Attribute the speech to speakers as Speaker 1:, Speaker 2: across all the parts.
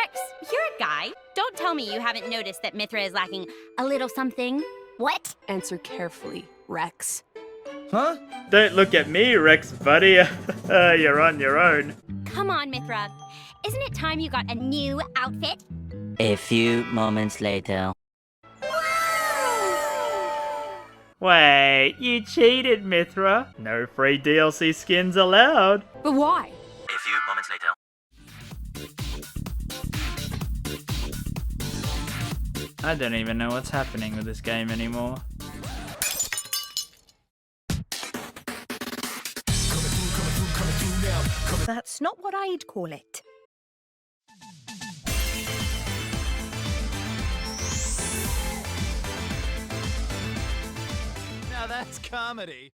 Speaker 1: Rex, you're a guy. Don't tell me you haven't noticed that Mithra is lacking a little something. What?
Speaker 2: Answer carefully, Rex.
Speaker 3: Huh?
Speaker 4: Don't look at me, Rex, buddy. You're on your own.
Speaker 1: Come on, Mithra. Isn't it time you got a new outfit?
Speaker 5: A few moments later.
Speaker 4: Wait, you cheated, Mithra. No free DLC skins allowed.
Speaker 2: But why?
Speaker 5: A few moments later.
Speaker 4: I don't even know what's happening with this game anymore.
Speaker 6: That's not what I'd call it.
Speaker 3: Now that's comedy.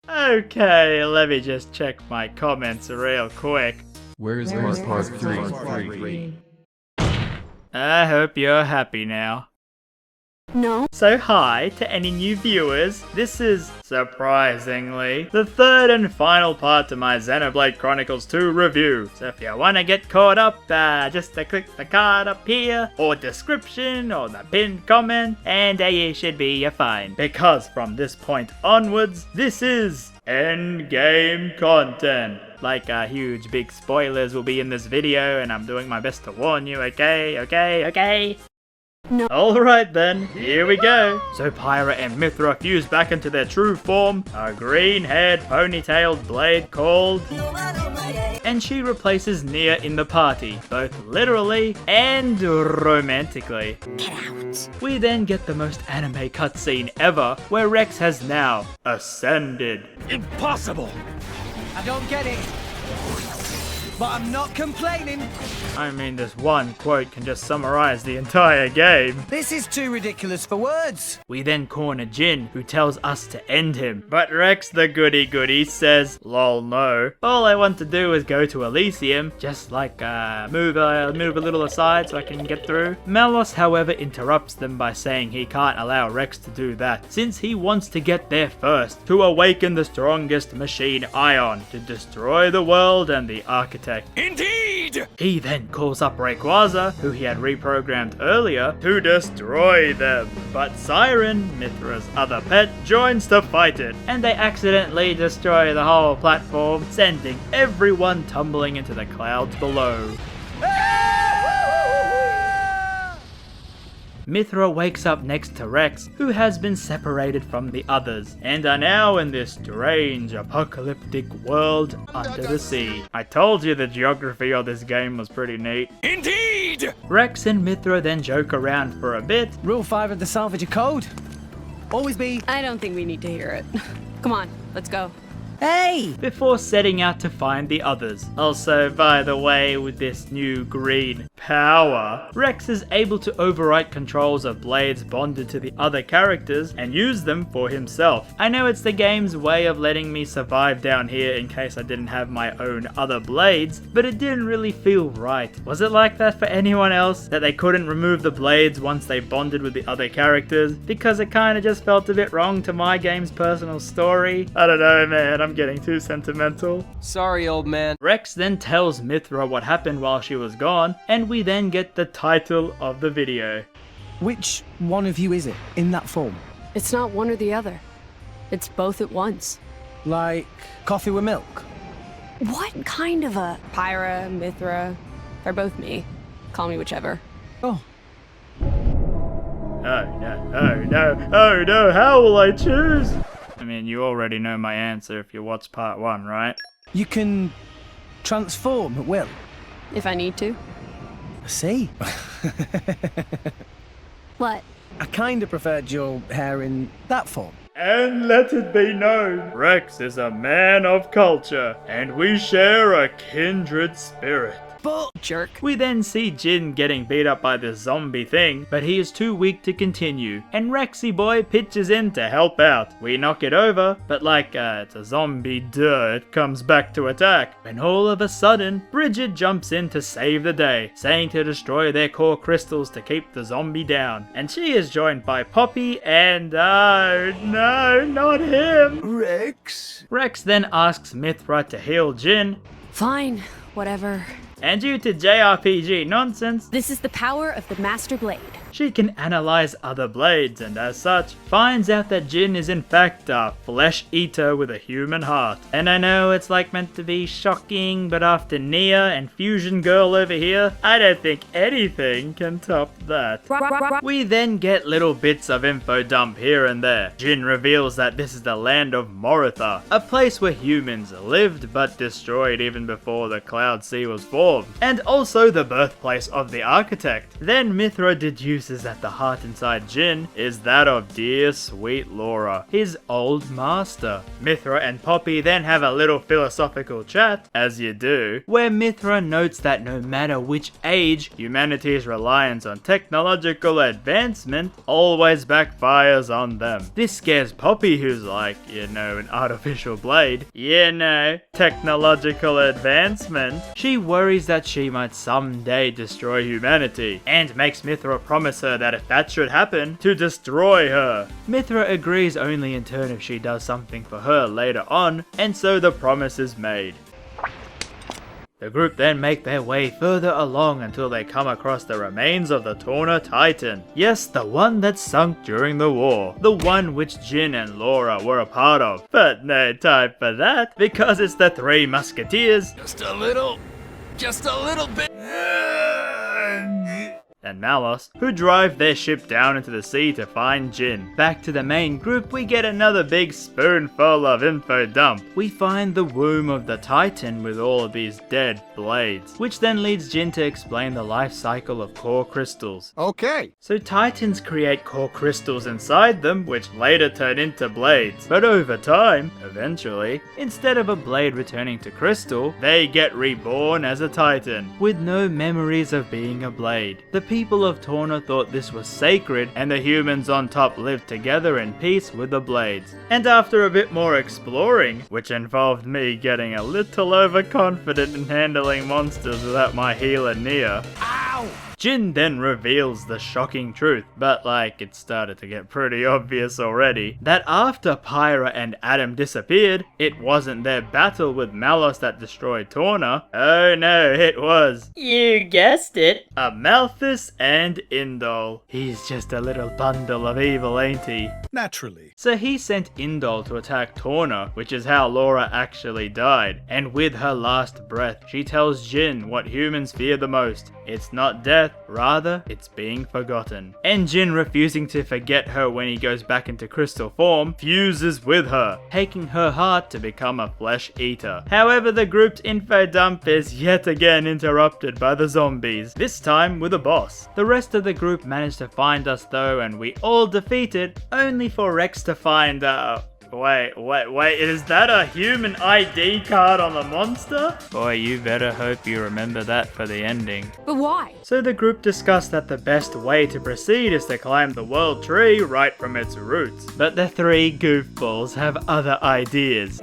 Speaker 4: Okay, let me just check my comments real quick.
Speaker 7: Where's part 3?
Speaker 4: I hope you're happy now.
Speaker 2: No.
Speaker 4: So hi to any new viewers, this is, surprisingly, the third and final part to my Xenoblade Chronicles 2 review. So if you wanna get caught up, just click the card up here, or description, or the pinned comment, and you should be fine. Because from this point onwards, this is endgame content. Like huge big spoilers will be in this video, and I'm doing my best to warn you, okay?
Speaker 2: No.
Speaker 4: Alright then, here we go. So Pyra and Mithra fuse back into their true form, a green-haired ponytailed blade called... And she replaces Nia in the party, both literally and romantically.
Speaker 1: Get out.
Speaker 4: We then get the most anime cutscene ever, where Rex has now ascended.
Speaker 3: Impossible! I don't get it. But I'm not complaining.
Speaker 4: I mean, this one quote can just summarize the entire game.
Speaker 3: This is too ridiculous for words.
Speaker 4: We then corner Jin, who tells us to end him. But Rex the goody-goody says, lol no. All I want to do is go to Elysium, just like move a little aside so I can get through. Melos, however, interrupts them by saying he can't allow Rex to do that, since he wants to get there first, to awaken the strongest machine ion, to destroy the world and the architect.
Speaker 3: Indeed!
Speaker 4: He then calls up Rayquaza, who he had reprogrammed earlier, to destroy them. But Siren, Mithra's other pet, joins to fight it, and they accidentally destroy the whole platform, sending everyone tumbling into the clouds below. Mithra wakes up next to Rex, who has been separated from the others, and are now in this strange apocalyptic world under the sea. I told you the geography of this game was pretty neat.
Speaker 3: Indeed!
Speaker 4: Rex and Mithra then joke around for a bit.
Speaker 3: Rule 5 of the Salvager Code. Always be...
Speaker 2: I don't think we need to hear it. Come on, let's go.
Speaker 3: Hey!
Speaker 4: Before setting out to find the others. Also, by the way, with this new green power, Rex is able to overwrite controls of blades bonded to the other characters and use them for himself. I know it's the game's way of letting me survive down here in case I didn't have my own other blades, but it didn't really feel right. Was it like that for anyone else? That they couldn't remove the blades once they bonded with the other characters? Because it kinda just felt a bit wrong to my game's personal story. I don't know, man. I'm getting too sentimental.
Speaker 8: Sorry, old man.
Speaker 4: Rex then tells Mithra what happened while she was gone, and we then get the title of the video.
Speaker 3: Which one of you is it, in that form?
Speaker 2: It's not one or the other. It's both at once.
Speaker 3: Like coffee with milk?
Speaker 2: What kind of a... Pyra, Mithra, they're both me. Call me whichever.
Speaker 3: Oh.
Speaker 4: Oh no, how will I choose? I mean, you already know my answer if you watched part 1, right?
Speaker 3: You can transform at will.
Speaker 2: If I need to.
Speaker 3: I see.
Speaker 2: What?
Speaker 3: I kinda preferred your hair in that form.
Speaker 4: And let it be known, Rex is a man of culture, and we share a kindred spirit.
Speaker 3: But
Speaker 2: Jerk.
Speaker 4: We then see Jin getting beat up by this zombie thing, but he is too weak to continue, and Rexy boy pitches in to help out. We knock it over, but like it's a zombie, it comes back to attack. When all of a sudden, Bridget jumps in to save the day, saying to destroy their core crystals to keep the zombie down. And she is joined by Poppy and oh no, not him!
Speaker 3: Rex?
Speaker 4: Rex then asks Mithra to heal Jin.
Speaker 2: Fine, whatever.
Speaker 4: And due to JRPG nonsense,
Speaker 2: This is the power of the Master Blade.
Speaker 4: she can analyze other blades and as such, finds out that Jin is in fact a flesh eater with a human heart. And I know it's like meant to be shocking, but after Nia and Fusion Girl over here, I don't think anything can top that. We then get little bits of info dump here and there. Jin reveals that this is the land of Moritha, a place where humans lived but destroyed even before the Cloud Sea was formed, and also the birthplace of the architect. Then Mithra deduces that the heart inside Jin is that of dear sweet Laura, his old master. Mithra and Poppy then have a little philosophical chat, as you do, where Mithra notes that no matter which age, humanity's reliance on technological advancement always backfires on them. This scares Poppy, who's like, you know, an artificial blade. You know, technological advancement. She worries that she might someday destroy humanity, and makes Mithra promise her that if that should happen, to destroy her. Mithra agrees only in turn if she does something for her later on, and so the promise is made. The group then make their way further along until they come across the remains of the Torna Titan. Yes, the one that sunk during the war. The one which Jin and Laura were a part of. But no time for that, because it's the Three Musketeers. Just a little bit. And Malos, who drive their ship down into the sea to find Jin. Back to the main group, we get another big spoonful of info dump. We find the womb of the Titan with all of these dead blades, which then leads Jin to explain the life cycle of core crystals.
Speaker 8: Okay.
Speaker 4: So Titans create core crystals inside them, which later turn into blades. But over time, eventually, instead of a blade returning to crystal, they get reborn as a Titan, with no memories of being a blade. The people of Torna thought this was sacred, and the humans on top lived together in peace with the blades. And after a bit more exploring, which involved me getting a little overconfident in handling monsters without my healer Nia, Jin then reveals the shocking truth, but like it started to get pretty obvious already, that after Pyra and Adam disappeared, it wasn't their battle with Malos that destroyed Torna. Oh no, it was, you guessed it, Amalthus and Indol. He's just a little bundle of evil, ain't he?
Speaker 8: Naturally.
Speaker 4: So he sent Indol to attack Torna, which is how Laura actually died, and with her last breath, she tells Jin what humans fear the most. It's not death, rather, it's being forgotten. And Jin, refusing to forget her when he goes back into crystal form, fuses with her, taking her heart to become a flesh eater. However, the group's info dump is yet again interrupted by the zombies, this time with a boss. The rest of the group managed to find us though, and we all defeat it, only for Rex to find Wait, is that a human ID card on the monster? Boy, you better hope you remember that for the ending.
Speaker 2: But why?
Speaker 4: So the group discussed that the best way to proceed is to climb the world tree right from its roots. But the three goofballs have other ideas,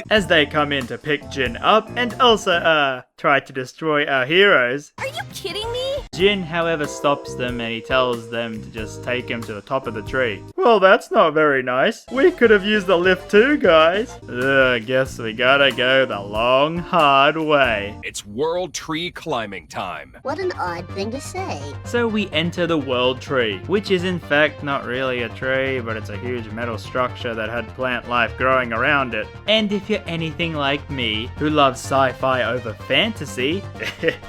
Speaker 4: as they come in to pick Jin up and also, try to destroy our heroes.
Speaker 6: Are you kidding me?
Speaker 4: Jin, however, stops them and he tells them to just take him to the top of the tree. Well, that's not very nice. We could have used the lift too, guys. Guess we gotta go the long, hard way.
Speaker 9: It's World Tree climbing time.
Speaker 10: What an odd thing to say.
Speaker 4: So we enter the world tree, which is in fact not really a tree, but it's a huge metal structure that had plant life growing around it. And if you're anything like me, who loves sci-fi over fantasy,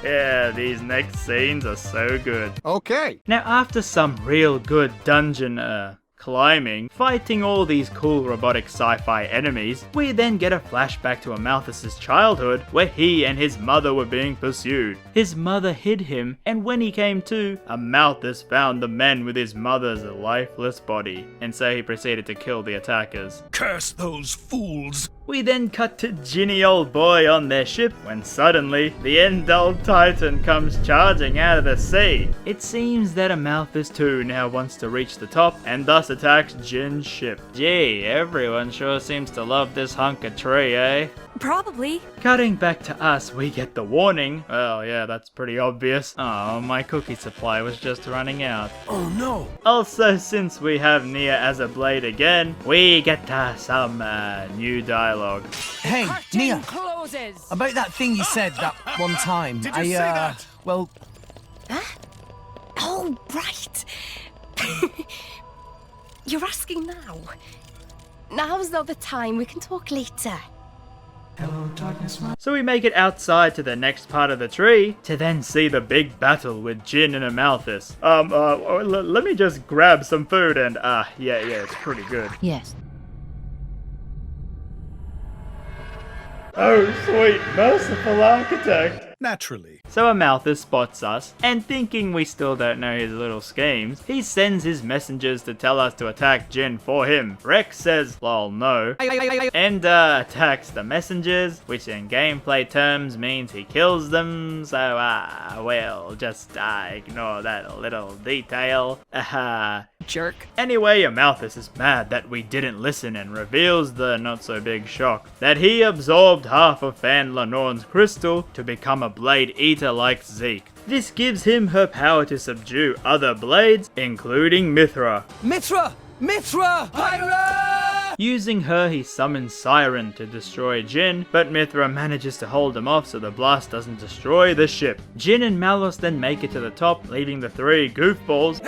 Speaker 4: yeah, these next scenes are so good.
Speaker 8: Okay.
Speaker 4: Now after some real good dungeon, climbing, fighting all these cool robotic sci-fi enemies, we then get a flashback to Amalthus' childhood where he and his mother were being pursued. His mother hid him, and when he came to, Amalthus found the men with his mother's lifeless body, and so he proceeded to kill the attackers.
Speaker 9: Curse those fools!
Speaker 4: We then cut to Ginny old boy on their ship when suddenly the end-old Titan comes charging out of the sea. It seems that Amalthus too now wants to reach the top and thus attacks Jin's ship. Gee, everyone sure seems to love this hunk of tree, eh?
Speaker 2: Probably.
Speaker 4: Cutting back to us, we get the warning. Well, yeah, that's pretty obvious. Oh, my cookie supply was just running out.
Speaker 9: Oh no!
Speaker 4: Also, since we have Nia as a blade again, we get some new dialogue.
Speaker 3: Hey, Nia,
Speaker 2: noses!
Speaker 3: About that thing you said that one time.
Speaker 9: Did you say that?
Speaker 3: Well,
Speaker 6: Oh, right. You're asking now. Now's not the time. We can talk later.
Speaker 4: So we make it outside to the next part of the tree to then see the big battle with Jin and Amalthus. Let me just grab some food and yeah, it's pretty good.
Speaker 6: Yes.
Speaker 4: Oh, sweet, merciful architect.
Speaker 9: Naturally.
Speaker 4: So Amalthus spots us, and thinking we still don't know his little schemes, he sends his messengers to tell us to attack Jin for him. Rex says, lol, no, and attacks the messengers, which in gameplay terms means he kills them, so well, just ignore that little detail.
Speaker 2: Jerk.
Speaker 4: Anyway, Amalthus is mad that we didn't listen and reveals the not-so-big shock that he absorbed half of Fan Lenorn's crystal to become a blade eater like Zeke. This gives him her power to subdue other blades, including Mithra.
Speaker 3: Mithra! Mithra! Pyra!
Speaker 4: Using her, he summons Siren to destroy Jin, but Mithra manages to hold him off so the blast doesn't destroy the ship. Jin and Malos then make it to the top, leaving the three goofballs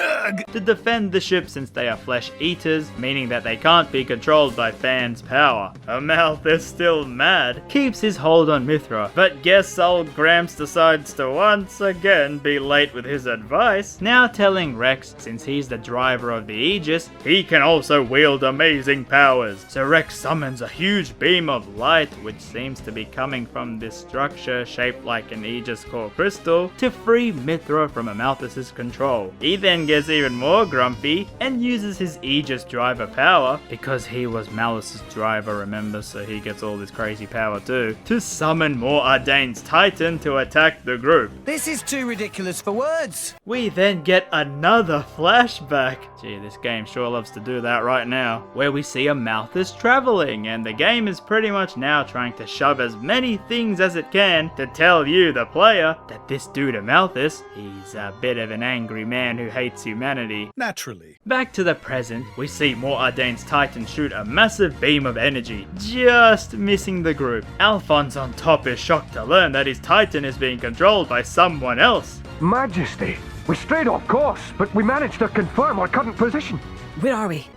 Speaker 4: to defend the ship since they are flesh eaters, meaning that they can't be controlled by Fan's power. Amalthus, still mad, keeps his hold on Mithra, but guess old Gramps decides to once again be late with his advice, now telling Rex, since he's the driver of the Aegis, he can also wield amazing powers. So Rex summons a huge beam of light, which seems to be coming from this structure shaped like an Aegis core crystal, to free Mithra from Amalthus's control. He then gets even more grumpy and uses his Aegis driver power, because he was Malus's driver, remember, so he gets all this crazy power too, to summon more Ardane's Titan to attack the group.
Speaker 3: This is too ridiculous for words.
Speaker 4: We then get another flashback. Gee, this game sure loves to do that right now, where we see Amalthus traveling, and the game is pretty much now trying to shove as many things as it can to tell you, the player, that this dude Amalthus, he's a bit of an angry man who hates humanity.
Speaker 9: Naturally.
Speaker 4: Back to the present, we see more Ardane's Titan shoot a massive beam of energy, just missing the group. Alphonse on top is shocked to learn that his Titan is being controlled by someone else.
Speaker 8: Majesty, we strayed off course, but we managed to confirm our current position.
Speaker 2: Where are we?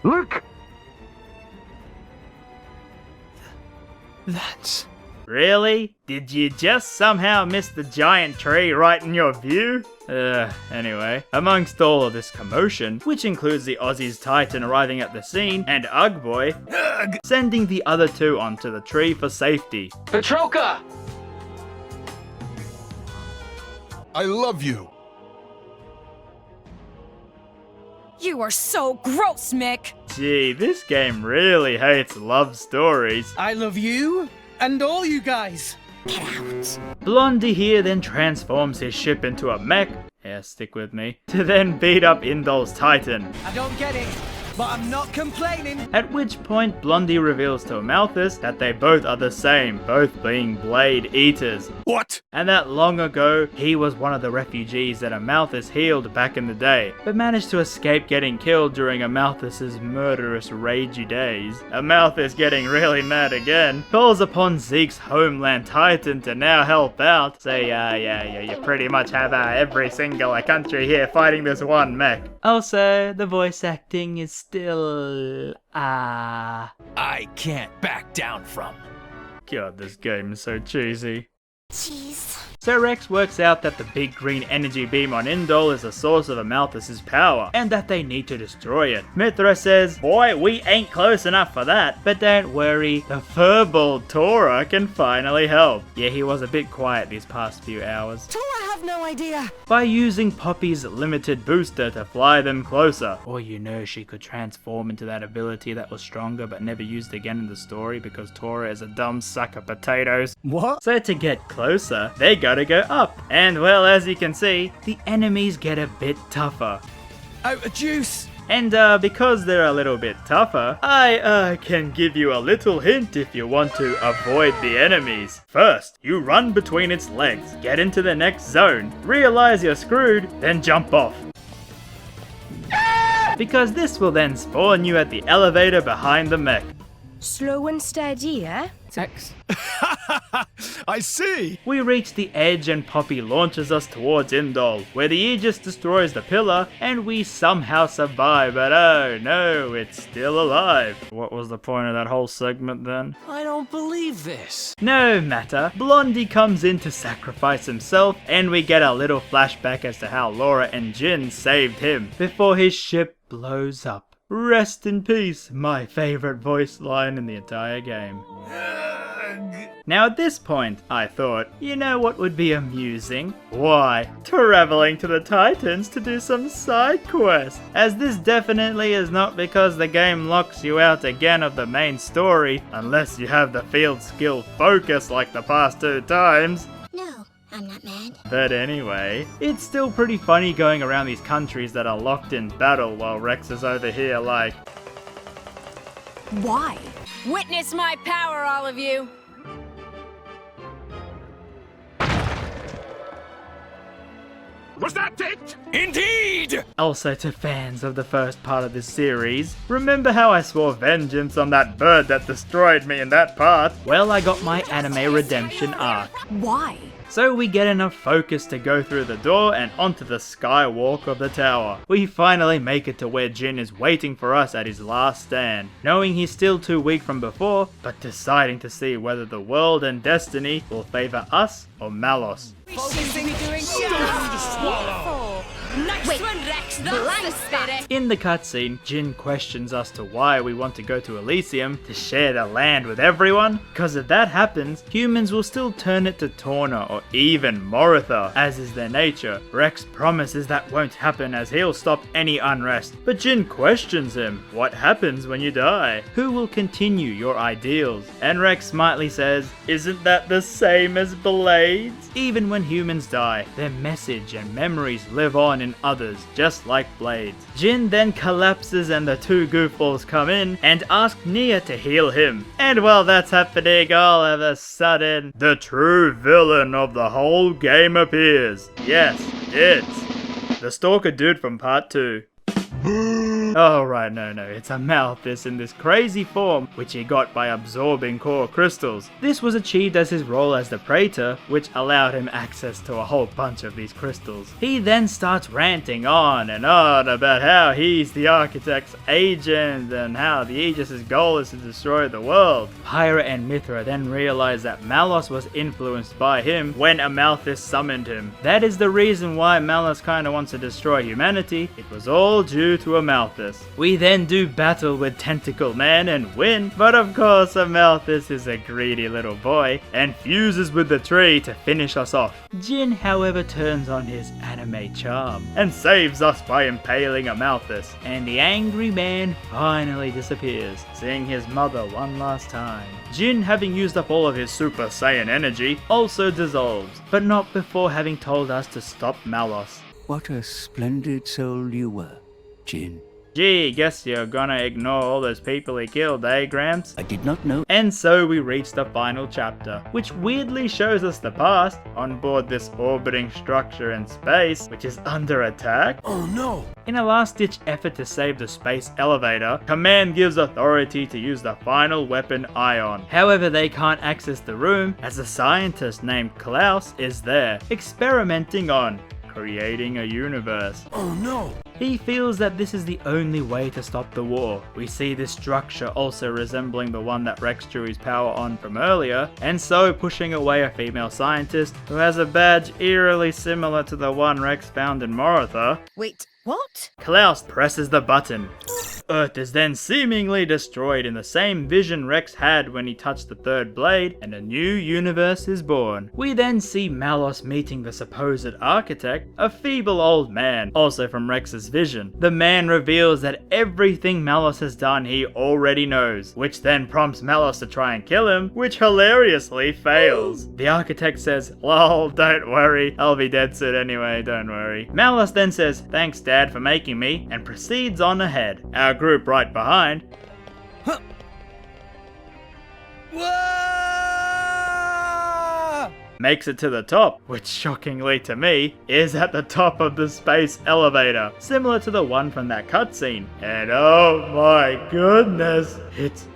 Speaker 8: Look!
Speaker 3: That's...
Speaker 4: Really? Did you just somehow miss the giant tree right in your view? Anyway, amongst all of this commotion, which includes the Aussie's Titan arriving at the scene, and Ugboy sending the other two onto the tree for safety.
Speaker 8: Petroka!
Speaker 9: I love you.
Speaker 2: You are so gross, Mick!
Speaker 4: Gee, this game really hates love stories.
Speaker 3: I love you and all you guys.
Speaker 4: Blondie here then transforms his ship into a mech, yeah, stick with me, to then beat up Indol's Titan.
Speaker 3: I don't get it, but I'm not complaining.
Speaker 4: At which point Blondie reveals to Amalthus that they both are the same, both being blade eaters.
Speaker 9: What?
Speaker 4: And that long ago, he was one of the refugees that Amalthus healed back in the day, but managed to escape getting killed during Amalthus's murderous ragey days. Amalthus, getting really mad again, calls upon Zeke's homeland Titan to now help out. So you pretty much have every single country here fighting this one mech. Also, the voice acting is still
Speaker 9: I can't back down from.
Speaker 4: God, this game is so cheesy.
Speaker 10: Jeez.
Speaker 4: So Rex works out that the big green energy beam on Indol is a source of Amalthus's power, and that they need to destroy it. Mithra says, boy, we ain't close enough for that, but don't worry, the furball Tora can finally help. Yeah, he was a bit quiet these past few hours.
Speaker 6: I have no idea.
Speaker 4: By using Poppy's limited booster to fly them closer. Or you know, she could transform into that ability that was stronger but never used again in the story because Tora is a dumb sack of potatoes.
Speaker 3: What?
Speaker 4: So to get closer, they gotta go up. And well, as you can see, the enemies get a bit tougher.
Speaker 3: Out of juice.
Speaker 4: And because they're a little bit tougher, I can give you a little hint if you want to avoid the enemies. First, you run between its legs, get into the next zone, realize you're screwed, then jump off. Because this will then spawn you at the elevator behind the mech.
Speaker 6: Slow and steady, eh?
Speaker 2: architects.
Speaker 9: I see.
Speaker 4: We reach the edge and Poppy launches us towards Indol, where the Aegis destroys the pillar and we somehow survive, but oh no, it's still alive. What was the point of that whole segment then?
Speaker 9: I don't believe this.
Speaker 4: No matter, Blondie comes in to sacrifice himself and we get a little flashback as to how Laura and Jin saved him before his ship blows up. Rest in peace, my favorite voice line in the entire game. Now at this point, I thought, you know what would be amusing? Why, traveling to the Titans to do some side quests, as this definitely is not because the game locks you out again of the main story, unless you have the field skill focus like the past 2 times.
Speaker 10: No, I'm not mad.
Speaker 4: But anyway, it's still pretty funny going around these countries that are locked in battle while Rex is over here like...
Speaker 2: Why?
Speaker 6: Witness my power, all of you!
Speaker 8: Was that it?
Speaker 9: Indeed!
Speaker 4: Also to fans of the first part of this series, remember how I swore vengeance on that bird that destroyed me in that part? Well, I got my anime redemption arc.
Speaker 2: Why?
Speaker 4: So we get enough focus to go through the door and onto the skywalk of the tower. We finally make it to where Jin is waiting for us at his last stand, knowing he's still too weak from before, but deciding to see whether the world and destiny will favor us or Malos.
Speaker 6: Nice one, Rex! That's the spirit!
Speaker 4: In the cutscene, Jin questions us to why we want to go to Elysium to share the land with everyone, because if that happens, humans will still turn it to Torna or even Moritha, as is their nature. Rex promises that won't happen as he'll stop any unrest, but Jin questions him, what happens when you die? Who will continue your ideals? And Rex smartly says, isn't that the same as Blades? Even when humans die, their message and memories live on in others, just like Blades. Jin then collapses and the 2 goofballs come in and ask Nia to heal him. And while that's happening, all of a sudden, the true villain of the whole game appears. Yes, it's the stalker dude from part 2. Oh right, no, it's a Malthus in this crazy form, which he got by absorbing core crystals. This was achieved as his role as the Praetor, which allowed him access to a whole bunch of these crystals. He then starts ranting on and on about how he's the Architect's agent and how the Aegis' goal is to destroy the world. Pyra and Mithra then realize that Malos was influenced by him when Amalthus summoned him. That is the reason why Malos kinda wants to destroy humanity. It was all due to Amalthus. We then do battle with Tentacle Man and win, but of course Amalthus is a greedy little boy and fuses with the tree to finish us off. Jin, however, turns on his anime charm and saves us by impaling Amalthus, and the angry man finally disappears, seeing his mother one last time. Jin, having used up all of his Super Saiyan energy, also dissolves, but not before having told us to stop Malos.
Speaker 11: What a splendid soul you were, Jin.
Speaker 4: Gee, guess you're gonna ignore all those people he killed, eh, Gramps?
Speaker 11: I did not know.
Speaker 4: And so we reach the final chapter, which weirdly shows us the past, on board this orbiting structure in space, which is under attack.
Speaker 9: Oh no!
Speaker 4: In a last-ditch effort to save the space elevator, Command gives authority to use the final weapon, Ion. However, they can't access the room, as a scientist named Klaus is there, experimenting on creating a universe.
Speaker 9: Oh no!
Speaker 4: He feels that this is the only way to stop the war. We see this structure also resembling the one that Rex drew his power on from earlier, and so pushing away a female scientist who has a badge eerily similar to the one Rex found in Moritha.
Speaker 6: Wait, what?
Speaker 4: Klaus presses the button. Earth is then seemingly destroyed in the same vision Rex had when he touched the 3rd blade, and a new universe is born. We then see Malos meeting the supposed architect, a feeble old man, also from Rex's vision. The man reveals that everything Malos has done he already knows, which then prompts Malos to try and kill him, which hilariously fails. The architect says, lol, don't worry, I'll be dead soon anyway, don't worry. Malos then says, thanks Dad for making me, and proceeds on ahead. Our group right behind makes it to the top, which shockingly to me is at the top of the space elevator, similar to the one from that cutscene. And oh my goodness, it's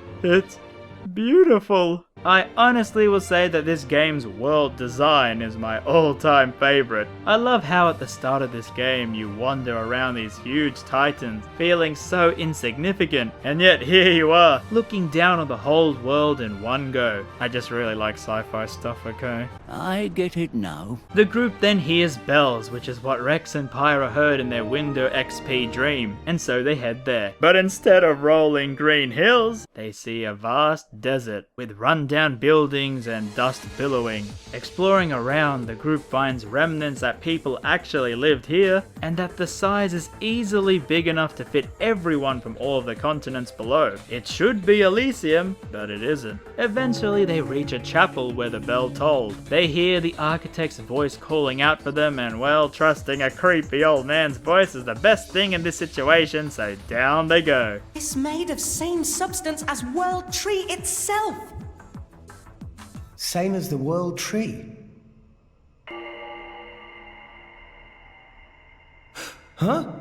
Speaker 4: beautiful. I honestly will say that this game's world design is my all-time favorite. I love how at the start of this game you wander around these huge titans, feeling so insignificant, and yet here you are, looking down on the whole world in one go. I just really like sci-fi stuff, okay?
Speaker 11: I get it now.
Speaker 4: The group then hears bells, which is what Rex and Pyra heard in their Window XP dream, and so they head there. But instead of rolling green hills, they see a vast desert with run-down buildings and dust billowing. Exploring around, the group finds remnants that people actually lived here, and that the size is easily big enough to fit everyone from all of the continents below. It should be Elysium, but it isn't. Eventually they reach a chapel where the bell tolled. They hear the architect's voice calling out for them, and well, trusting a creepy old man's voice is the best thing in this situation, so down they go.
Speaker 12: It's made of same substance as World Tree itself.
Speaker 3: Same as the World Tree. Huh?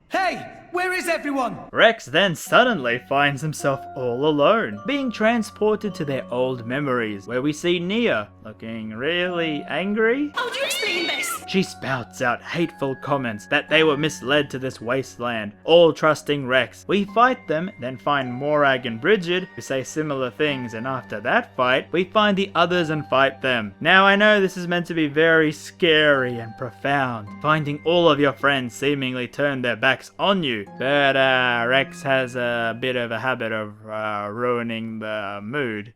Speaker 3: Hey! Where is everyone?
Speaker 4: Rex then suddenly finds himself all alone, being transported to their old memories, where we see Nia looking really angry.
Speaker 12: How do you explain this?
Speaker 4: She spouts out hateful comments that they were misled to this wasteland, all trusting Rex. We fight them, then find Morag and Bridget, who say similar things, and after that fight, we find the others and fight them. Now I know this is meant to be very scary and profound, finding all of your friends seemingly turn their backs on you, but Rex has a bit of a habit of ruining the mood.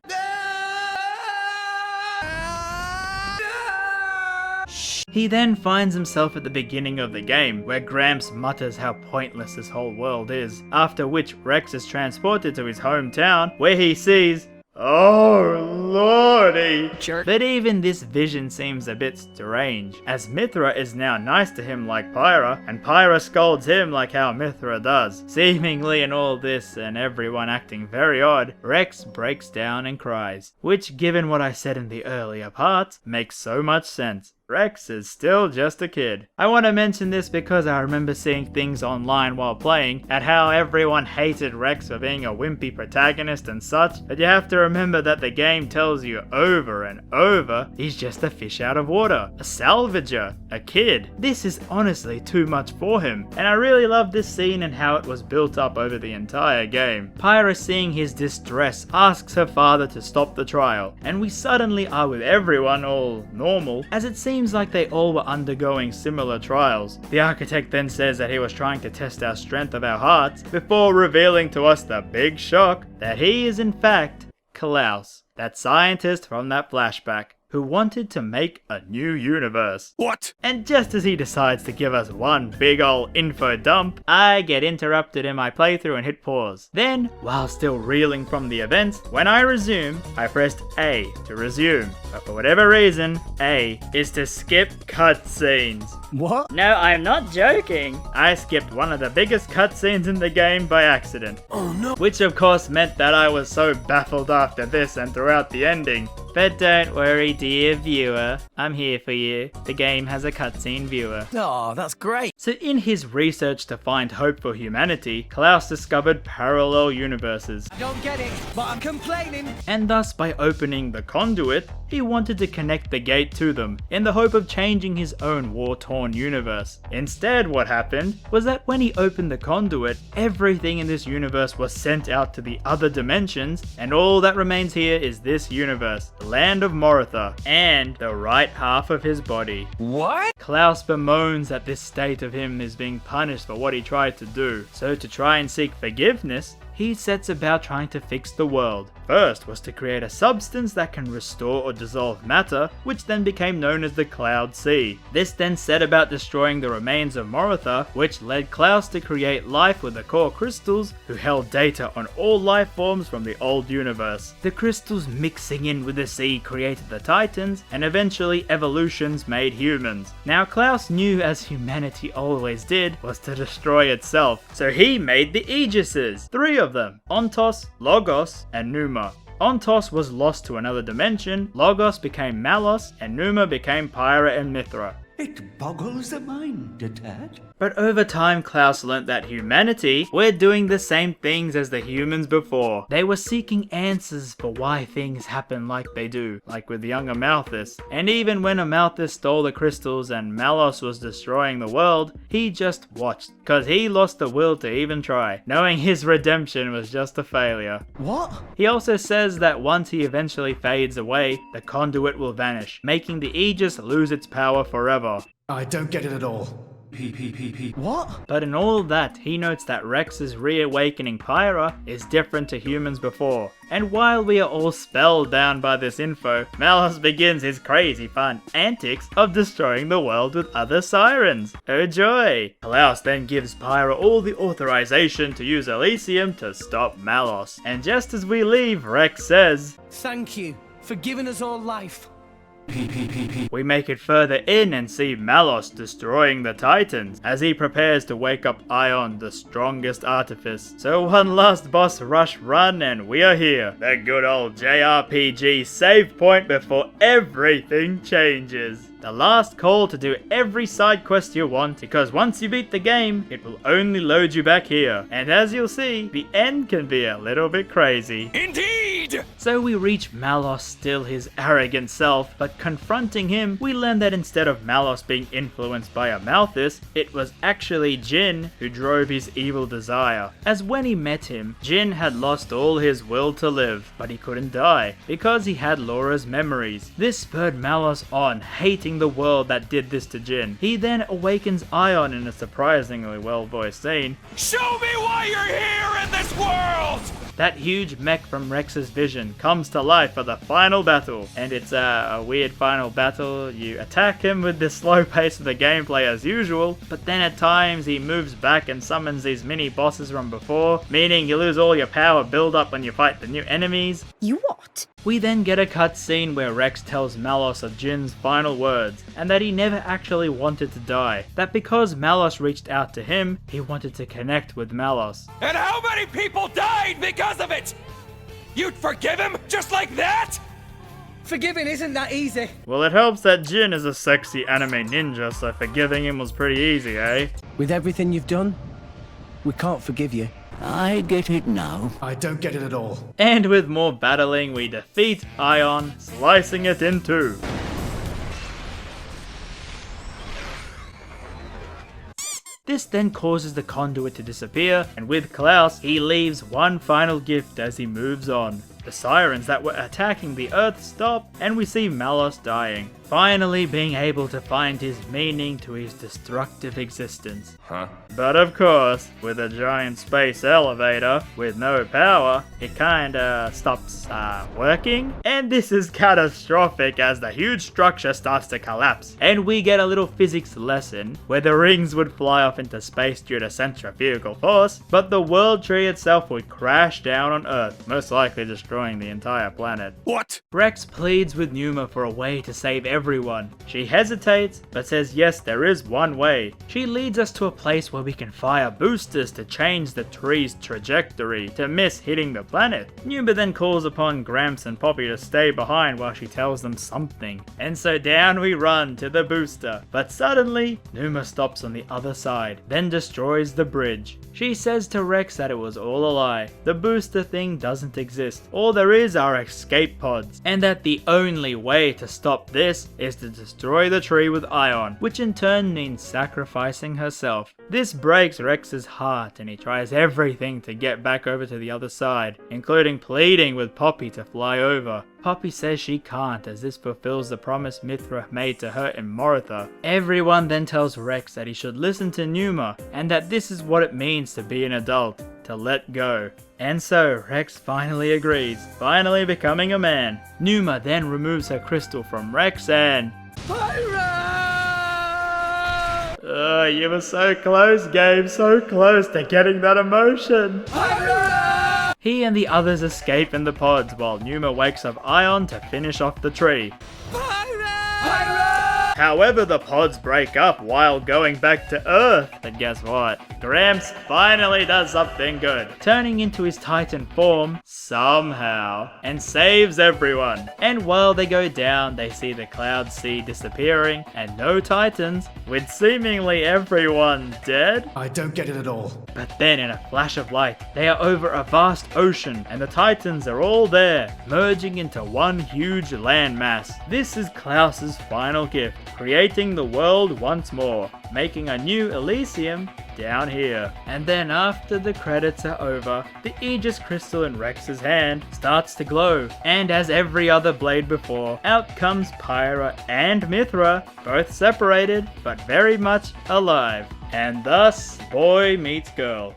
Speaker 4: He then finds himself at the beginning of the game, where Gramps mutters how pointless this whole world is, after which Rex is transported to his hometown, where he sees... oh lordy!
Speaker 2: Jerk.
Speaker 4: But even this vision seems a bit strange, as Mithra is now nice to him like Pyra, and Pyra scolds him like how Mithra does. Seemingly in all this and everyone acting very odd, Rex breaks down and cries, which given what I said in the earlier parts, makes so much sense. Rex is still just a kid. I want to mention this because I remember seeing things online while playing at how everyone hated Rex for being a wimpy protagonist and such, but you have to remember that the game tells you over and over he's just a fish out of water, a salvager, a kid. This is honestly too much for him, and I really love this scene and how it was built up over the entire game. Pyra, seeing his distress, asks her father to stop the trial, and we suddenly are with everyone all normal, as it seems like they all were undergoing similar trials. The architect then says that he was trying to test our strength of our hearts before revealing to us the big shock that he is in fact Klaus, that scientist from that flashback, who wanted to make a new universe.
Speaker 9: What?
Speaker 4: And just as he decides to give us one big ol' info dump, I get interrupted in my playthrough and hit pause. Then, while still reeling from the events, when I resume, I pressed A to resume. But for whatever reason, A is to skip cutscenes.
Speaker 3: What?
Speaker 4: No, I'm not joking. I skipped one of the biggest cutscenes in the game by accident.
Speaker 9: Oh no.
Speaker 4: Which of course meant that I was so baffled after this and throughout the ending. But don't worry, dear viewer, I'm here for you. The game has a cutscene viewer.
Speaker 9: Oh, that's great.
Speaker 4: So in his research to find hope for humanity, Klaus discovered parallel universes.
Speaker 3: I don't get it, but I'm complaining.
Speaker 4: And thus, by opening the conduit, he wanted to connect the gate to them, in the hope of changing his own war-torn universe. Instead, what happened was that when he opened the conduit, everything in this universe was sent out to the other dimensions, and all that remains here is this universe, the land of Moratha, and the right half of his body.
Speaker 9: What?
Speaker 4: Klaus bemoans that this state of him is being punished for what he tried to do, so to try and seek forgiveness, he sets about trying to fix the world. First was to create a substance that can restore or dissolve matter, which then became known as the Cloud Sea. This then set about destroying the remains of Moratha, which led Klaus to create life with the core crystals, who held data on all life forms from the old universe. The crystals mixing in with the sea created the Titans, and eventually evolutions made humans. Now Klaus knew, as humanity always did, was to destroy itself, so he made the Aegises, 3 of them, Ontos, Logos, and Numa. Ontos was lost to another dimension, Logos became Malos, and Numa became Pyra and Mithra.
Speaker 11: It boggles the mind a tad.
Speaker 4: But over time, Klaus learnt that humanity were doing the same things as the humans before. They were seeking answers for why things happen like they do, like with young Amalthus. And even when Amalthus stole the crystals and Malos was destroying the world, he just watched, cause he lost the will to even try, knowing his redemption was just a failure.
Speaker 3: What?
Speaker 4: He also says that once he eventually fades away, the conduit will vanish, making the Aegis lose its power forever.
Speaker 3: I don't get it at all. What?
Speaker 4: But in all of that, he notes that Rex's reawakening Pyra is different to humans before. And while we are all spelled down by this info, Malos begins his crazy fun antics of destroying the world with other sirens. Oh joy! Klaus then gives Pyra all the authorization to use Elysium to stop Malos. And just as we leave, Rex says,
Speaker 3: "Thank you for giving us all life."
Speaker 4: We make it further in and see Malos destroying the Titans as he prepares to wake up Ion, the strongest artifice. So one last boss rush run and we are here. The good old JRPG save point before everything changes. The last call to do every side quest you want, because once you beat the game, it will only load you back here. And as you'll see, the end can be a little bit crazy.
Speaker 9: Indeed!
Speaker 4: So we reach Malos, still his arrogant self, but confronting him, we learn that instead of Malos being influenced by Amalthus, it was actually Jin who drove his evil desire. As when he met him, Jin had lost all his will to live, but he couldn't die, because he had Laura's memories. This spurred Malos on, hating the world that did this to Jin. He then awakens Ion in a surprisingly well-voiced scene.
Speaker 9: Show me why you're here in this world!
Speaker 4: That huge mech from Rex's vision comes to life for the final battle, and it's a weird final battle. You attack him with the slow pace of the gameplay as usual, but then at times he moves back and summons these mini bosses from before, meaning you lose all your power build up when you fight the new enemies.
Speaker 2: You what?
Speaker 4: We then get a cutscene where Rex tells Malos of Jin's final words, and that he never actually wanted to die. That because Malos reached out to him, he wanted to connect with Malos.
Speaker 9: And how many people died because of it? You'd forgive him just like that?
Speaker 3: Forgiving isn't that easy.
Speaker 4: Well, it helps that Jin is a sexy anime ninja, so forgiving him was pretty easy, eh?
Speaker 3: With everything you've done, we can't forgive you.
Speaker 11: I get it now.
Speaker 3: I don't get it at all.
Speaker 4: And with more battling, we defeat Ion, slicing it in two. This then causes the conduit to disappear, and with Klaus, he leaves one final gift as he moves on. The sirens that were attacking the Earth stop, and we see Malos dying, finally being able to find his meaning to his destructive existence. But of course, with a giant space elevator with no power, it kinda stops working. And this is catastrophic as the huge structure starts to collapse. And we get a little physics lesson where the rings would fly off into space due to centrifugal force, but the world tree itself would crash down on Earth, most likely destroying the entire planet.
Speaker 9: What?
Speaker 4: Rex pleads with Numa for a way to save everyone. She hesitates, but says yes, there is one way. She leads us to a place where we can fire boosters to change the tree's trajectory to miss hitting the planet. Numa then calls upon Gramps and Poppy to stay behind while she tells them something. And so down we run to the booster. But suddenly, Numa stops on the other side, then destroys the bridge. She says to Rex that it was all a lie. The booster thing doesn't exist. All there is are escape pods. And that the only way to stop this is to destroy the tree with Ion, which in turn means sacrificing herself. This breaks Rex's heart and he tries everything to get back over to the other side, including pleading with Poppy to fly over. Poppy says she can't, as this fulfills the promise Mithra made to her in Moritha. Everyone then tells Rex that he should listen to Numa, and that this is what it means to be an adult, to let go. And so Rex finally agrees, finally becoming a man. Numa then removes her crystal from Rex and... Oh, you were so close, Gabe, so close to getting that emotion. He and the others escape in the pods while Numa wakes up Ion to finish off the tree. However, the pods break up while going back to Earth. But guess what? Gramps finally does something good, turning into his Titan form somehow and saves everyone. And while they go down, they see the Cloud Sea disappearing and no Titans, with seemingly everyone dead.
Speaker 3: I don't get it at all.
Speaker 4: But then in a flash of light, they are over a vast ocean and the Titans are all there, merging into one huge landmass. This is Klaus's final gift, creating the world once more, making a new Elysium down here. And then after the credits are over, the Aegis crystal in Rex's hand starts to glow, and as every other blade before, out comes Pyra and Mithra, both separated but very much alive. And thus, boy meets girl.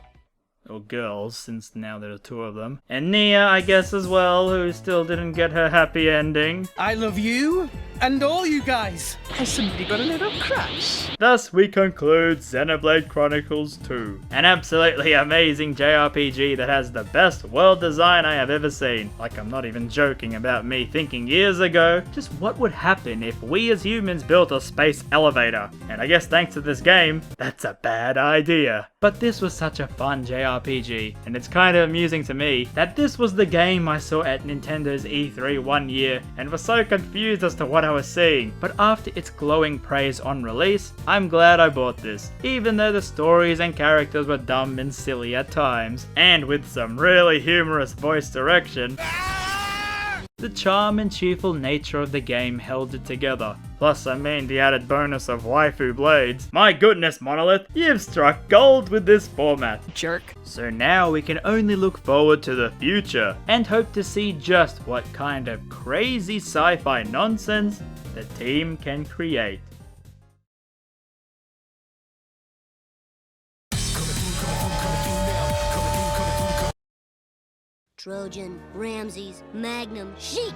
Speaker 4: Or girls, since now there are two of them. And Nia, I guess, as well, who still didn't get her happy ending.
Speaker 3: I love you and all you guys. Has somebody got a little crush?
Speaker 4: Thus, we conclude Xenoblade Chronicles 2. An absolutely amazing JRPG that has the best world design I have ever seen. Like, I'm not even joking about me thinking years ago, just what would happen if we as humans built a space elevator? And I guess thanks to this game, that's a bad idea. But this was such a fun JRPG, and it's kind of amusing to me that this was the game I saw at Nintendo's E3 one year and was so confused as to what I was seeing. But after its glowing praise on release, I'm glad I bought this, even though the stories and characters were dumb and silly at times, and with some really humorous voice direction. The charm and cheerful nature of the game held it together. Plus, I mean, the added bonus of waifu blades. My goodness, Monolith, you've struck gold with this format.
Speaker 2: Jerk.
Speaker 4: So now we can only look forward to the future and hope to see just what kind of crazy sci-fi nonsense the team can create.
Speaker 10: Trojan, RamZaes, Magnum, Sheik!